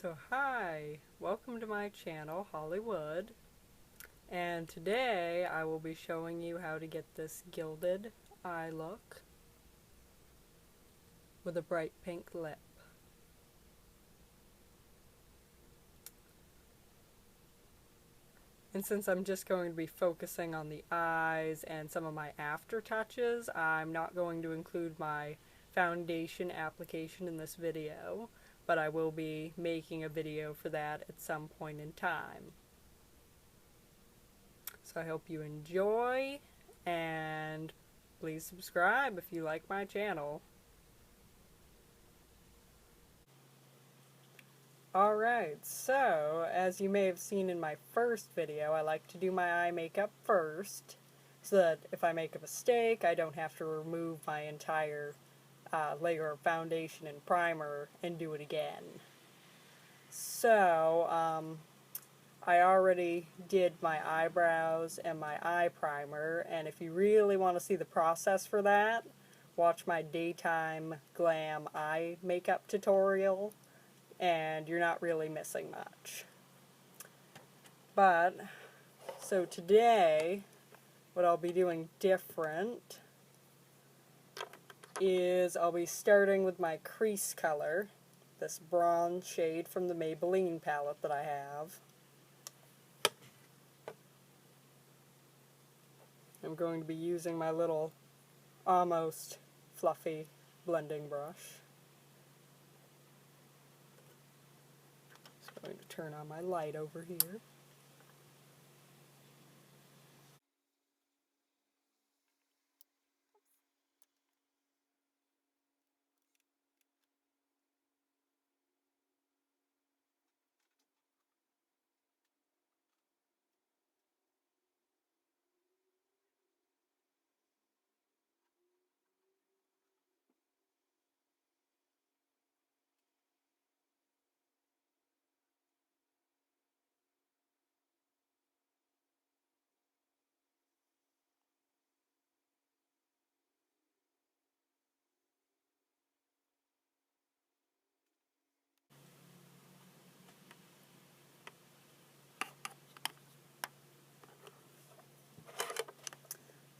So hi, welcome to my channel, Hollywood, and today I will be showing you how to get this gilded eye look with a bright pink lip. And since I'm just going to be focusing on the eyes and some of my after touches, I'm not going to include my foundation application in this video, but I will be making a video for that at some point in time. So I hope you enjoy, and please subscribe if you like my channel. Alright, so as you may have seen in my first video, I like to do my eye makeup first, so that if I make a mistake, I don't have to remove my entire layer of foundation and primer and do it again. So, I already did my eyebrows and my eye primer, and if you really want to see the process for that, watch my daytime glam eye makeup tutorial, and you're not really missing much. But, so today, what I'll be doing different is I'll be starting with my crease color, this bronze shade from the Maybelline palette that I have. I'm going to be using my little almost fluffy blending brush. Just going to turn on my light over here.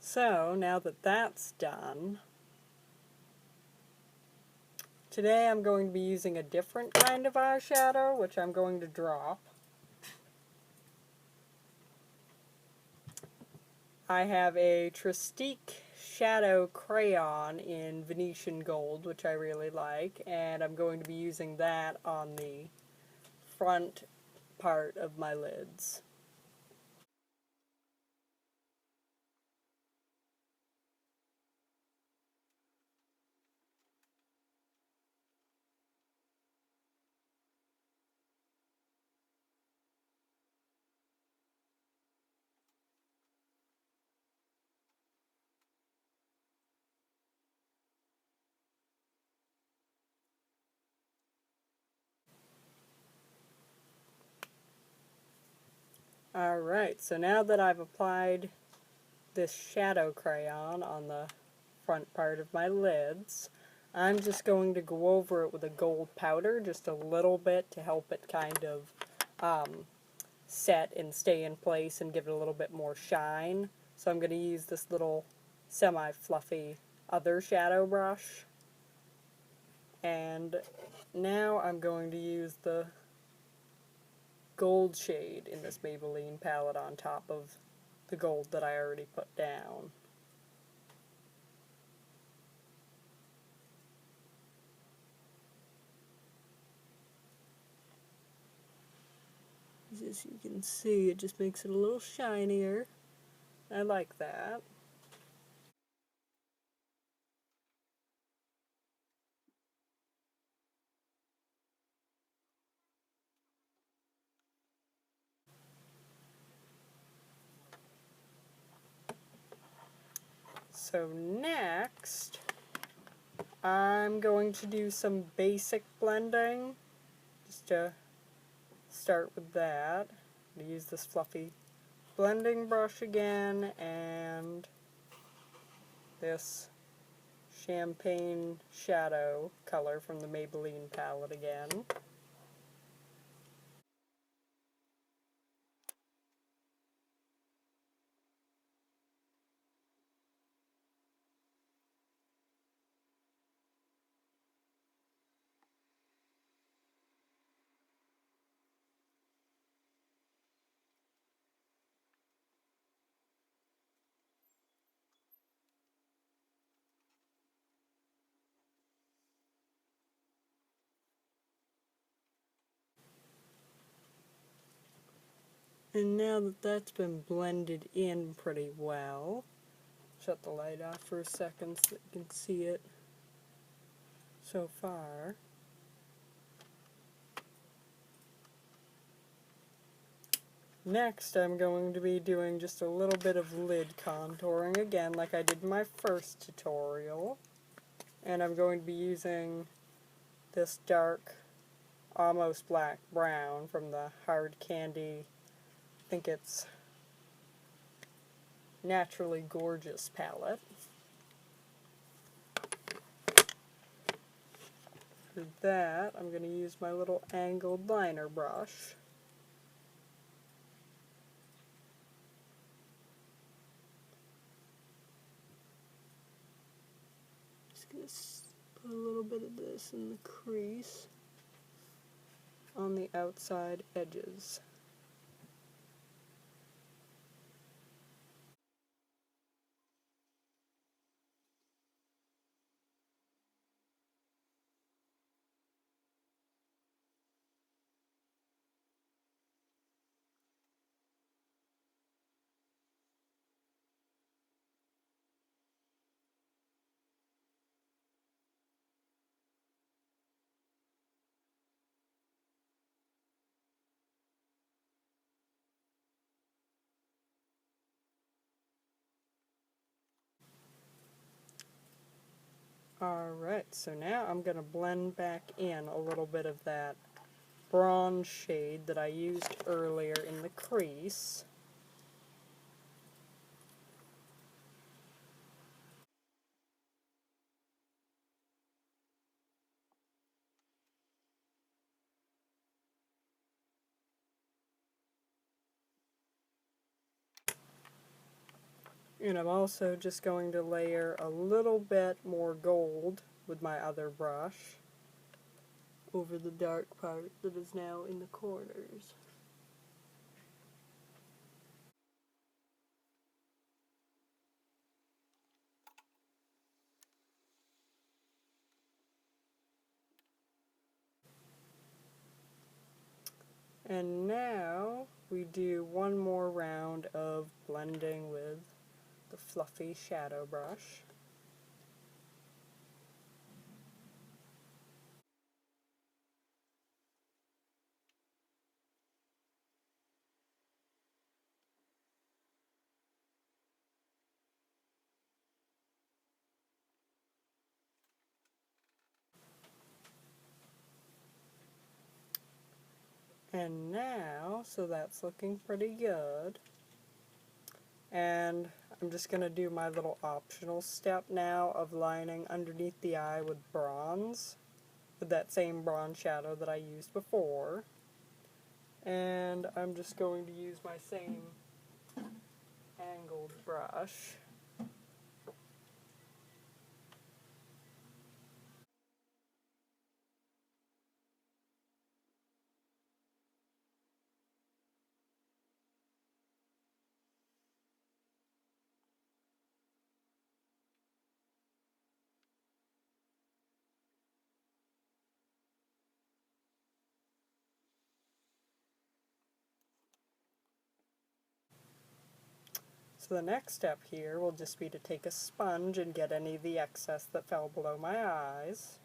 So, now that that's done, today I'm going to be using a different kind of eyeshadow, which I'm going to drop. I have a trèStiQue shadow crayon in Venetian Gold, which I really like, and I'm going to be using that on the front part of my lids. Alright, so now that I've applied this shadow crayon on the front part of my lids, I'm just going to go over it with a gold powder just a little bit to help it kind of set and stay in place and give it a little bit more shine. So I'm going to use this little semi-fluffy other shadow brush. And now I'm going to use the gold shade in this Maybelline palette on top of the gold that I already put down. As you can see, it just makes it a little shinier. I like that. So next, I'm going to do some basic blending, just to start with that. I'm going to use this fluffy blending brush again, and this champagne shadow color from the Maybelline palette again. And now that that's been blended in pretty well, shut the light off for a second so that you can see it so far. Next, I'm going to be doing just a little bit of lid contouring, again, like I did in my first tutorial. And I'm going to be using this dark, almost black brown from the Hard Candy, I think it's Naturally Gorgeous palette. For that, I'm going to use my little angled liner brush. Just going to put a little bit of this in the crease on the outside edges. Alright, so now I'm going to blend back in a little bit of that bronze shade that I used earlier in the crease. And I'm also just going to layer a little bit more gold with my other brush over the dark part that is now in the corners. And now we do one more round of blending with the fluffy shadow brush. And now, so that's looking pretty good. And I'm just going to do my little optional step now of lining underneath the eye with bronze, with that same bronze shadow that I used before. And I'm just going to use my same angled brush. So the next step here will just be to take a sponge and get any of the excess that fell below my eyes.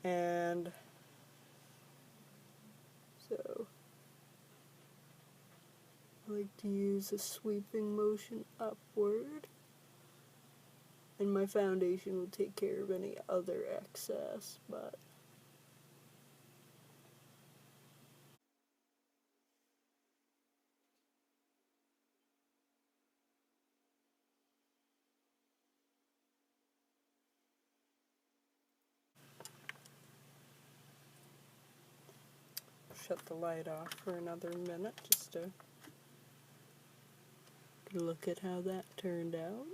And so I like to use a sweeping motion upward, and my foundation will take care of any other excess, but shut the light off for another minute just to look at how that turned out.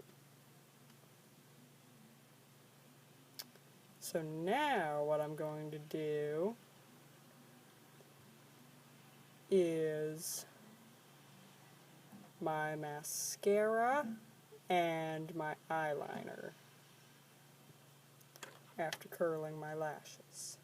So now what I'm going to do is my mascara and my eyeliner after curling my lashes.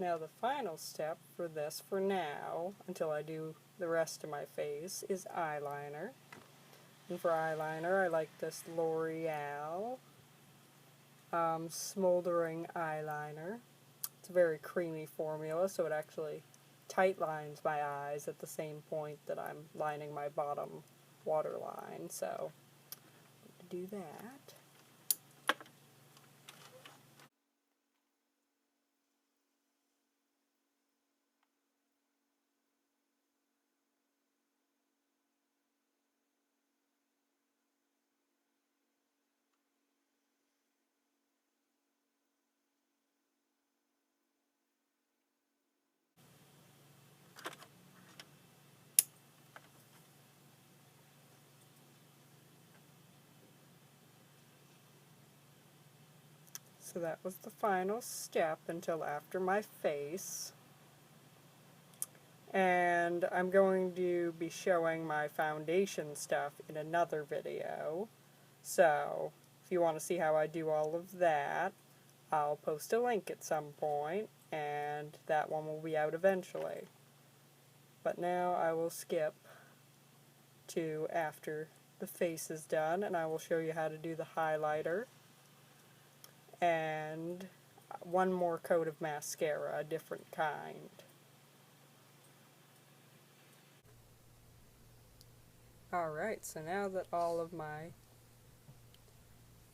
Now the final step for this, for now, until I do the rest of my face, is eyeliner. And for eyeliner, I like this L'Oreal Smoldering Eyeliner. It's a very creamy formula, so it actually tight lines my eyes at the same point that I'm lining my bottom waterline, so to do that. So that was the final step until after my face. And I'm going to be showing my foundation stuff in another video. So if you want to see how I do all of that, I'll post a link at some point, and that one will be out eventually. But now I will skip to after the face is done, and I will show you how to do the highlighter and one more coat of mascara, a different kind. Alright, so now that all of my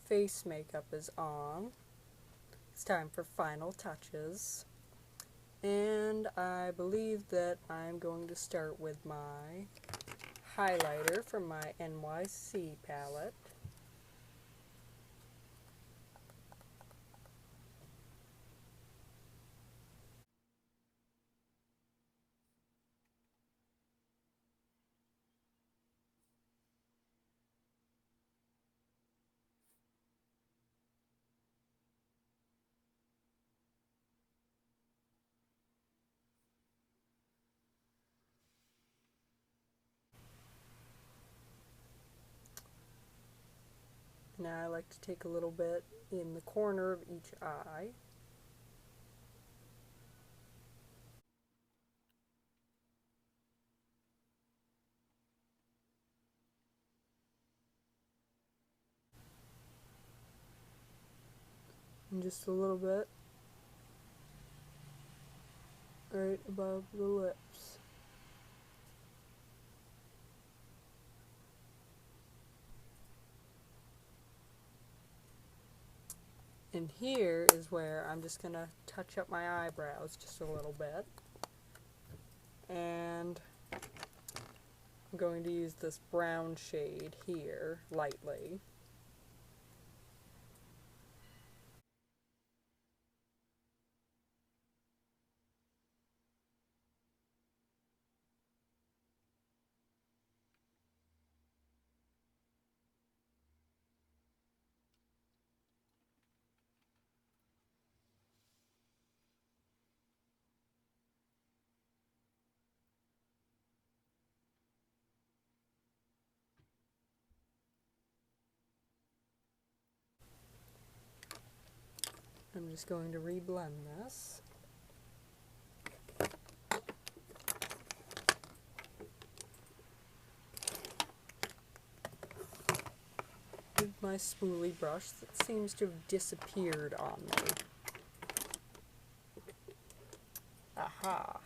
face makeup is on, it's time for final touches. And I believe that I'm going to start with my highlighter from my NYC palette. Now I like to take a little bit in the corner of each eye. And just a little bit right above the lips. And here is where I'm just going to touch up my eyebrows just a little bit. And I'm going to use this brown shade here, lightly. I'm just going to reblend this. With my spoolie brush that seems to have disappeared on me. Aha!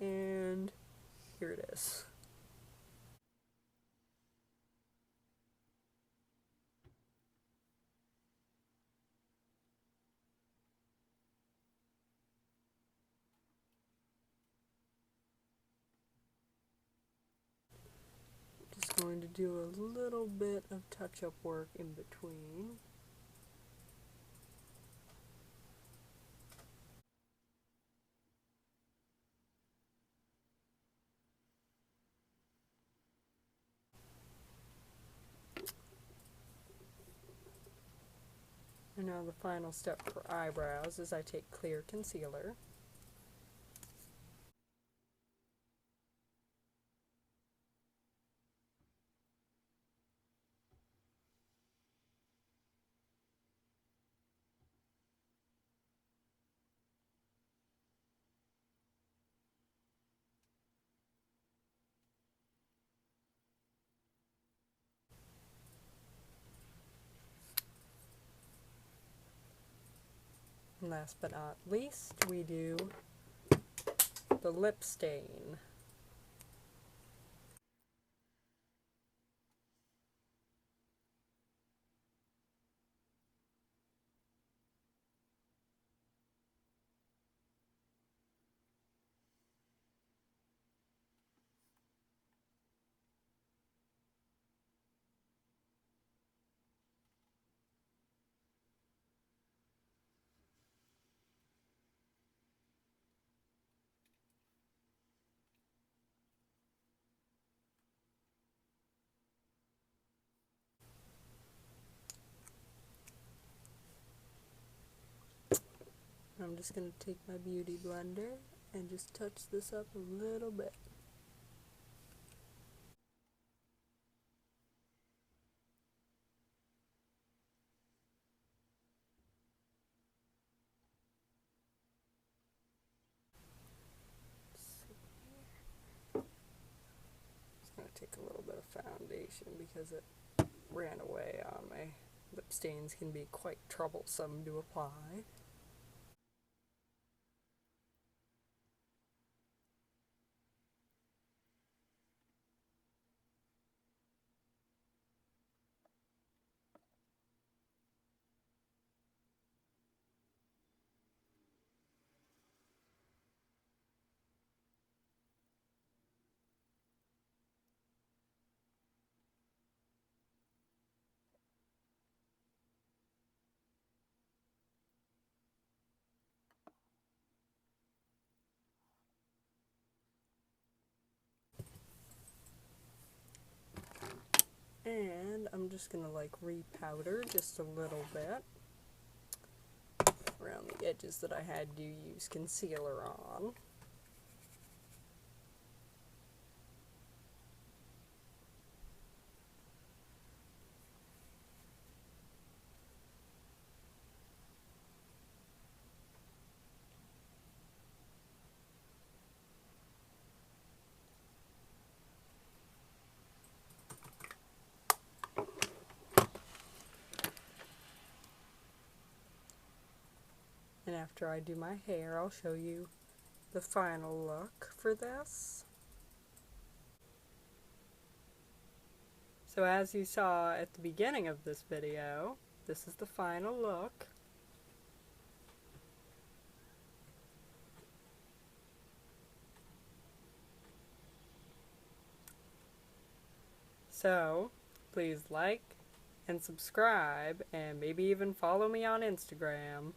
And here it is. Just going to do a little bit of touch-up work in between. And now the final step for eyebrows is I take clear concealer. last but not least, we do the Lipstain. I'm just going to take my beauty blender and just touch this up a little bit. Just going to take a little bit of foundation because it ran away on me. Lip stains can be quite troublesome to apply. And I'm just going to like re-powder just a little bit around the edges that I had to use concealer on. And after I do my hair, I'll show you the final look for this. So as you saw at the beginning of this video, this is the final look. So please like and subscribe and maybe even follow me on Instagram.